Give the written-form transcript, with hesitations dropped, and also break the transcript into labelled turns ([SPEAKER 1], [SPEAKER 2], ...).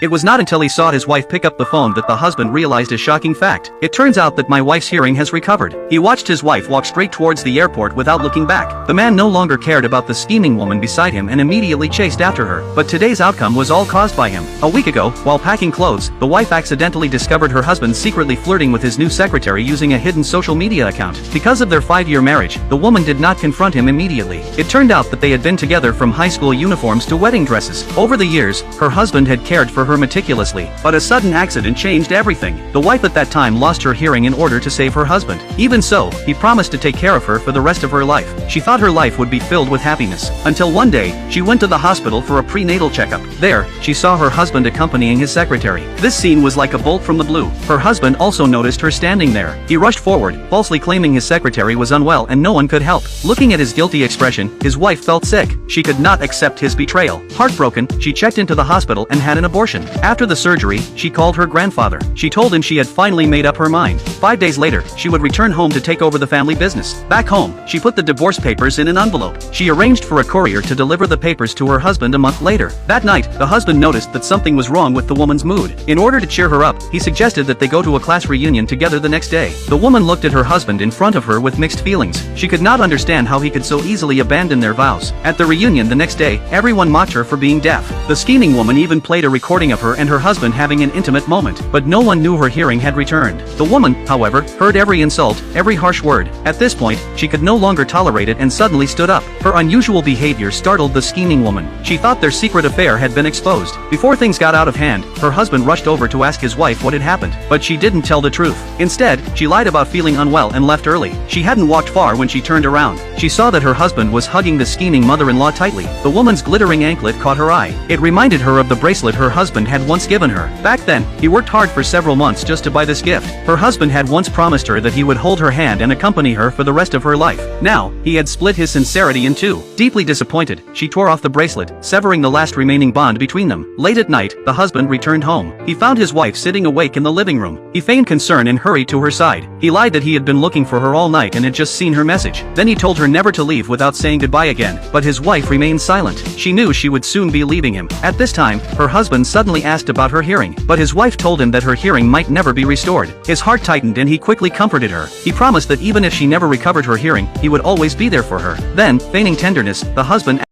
[SPEAKER 1] It was not until he saw his wife pick up the phone that the husband realized a shocking fact. It turns out that my wife's hearing has recovered. He watched his wife walk straight towards the airport without looking back. The man no longer cared about the scheming woman beside him and immediately chased after her. But today's outcome was all caused by him. A week ago, while packing clothes, the wife accidentally discovered her husband secretly flirting with his new secretary using a hidden social media account. Because of their 5-year marriage, the woman did not confront him immediately. It turned out that they had been together from high school uniforms to wedding dresses. Over the years, her husband had cared for her meticulously, but a sudden accident changed everything. The wife at that time lost her hearing in order to save her husband. Even so, he promised to take care of her for the rest of her life. She thought her life would be filled with happiness. Until one day, she went to the hospital for a prenatal checkup. There, she saw her husband accompanying his secretary. This scene was like a bolt from the blue. Her husband also noticed her standing there. He rushed forward, falsely claiming his secretary was unwell and no one could help. Looking at his guilty expression, his wife felt sick. She could not accept his betrayal. Heartbroken, she checked into the hospital and had an abortion. After the surgery, she called her grandfather. She told him she had finally made up her mind. 5 days later, she would return home to take over the family business. Back home, she put the divorce papers in an envelope. She arranged for a courier to deliver the papers to her husband a month later. That night, the husband noticed that something was wrong with the woman's mood. In order to cheer her up, he suggested that they go to a class reunion together the next day. The woman looked at her husband in front of her with mixed feelings. She could not understand how he could so easily abandon their vows. At the reunion the next day, everyone mocked her for being deaf. The scheming woman even played a recording of her and her husband having an intimate moment, but no one knew her hearing had returned. The woman, however, heard every insult, every harsh word. At this point, she could no longer tolerate it and suddenly stood up. Her unusual behavior startled the scheming woman. She thought their secret affair had been exposed. Before things got out of hand, her husband rushed over to ask his wife what had happened, but she didn't tell the truth. Instead, she lied about feeling unwell and left early. She hadn't walked far when she turned around. She saw that her husband was hugging the scheming mother-in-law tightly. The woman's glittering anklet caught her eye. It reminded her of the bracelet her husband had once given her. Back then, he worked hard for several months just to buy this gift. Her husband had once promised her that he would hold her hand and accompany her for the rest of her life. Now, he had split his sincerity in two. Deeply disappointed, she tore off the bracelet, severing the last remaining bond between them. Late at night, the husband returned home. He found his wife sitting awake in the living room. He feigned concern and hurried to her side. He lied that he had been looking for her all night and had just seen her message. Then he told her never to leave without saying goodbye again, but his wife remained silent. She knew she would soon be leaving him. At this time, her husband suddenly asked about her hearing, but his wife told him that her hearing might never be restored. His heart tightened and he quickly comforted her. He promised that even if she never recovered her hearing, he would always be there for her. Then, feigning tenderness, the husband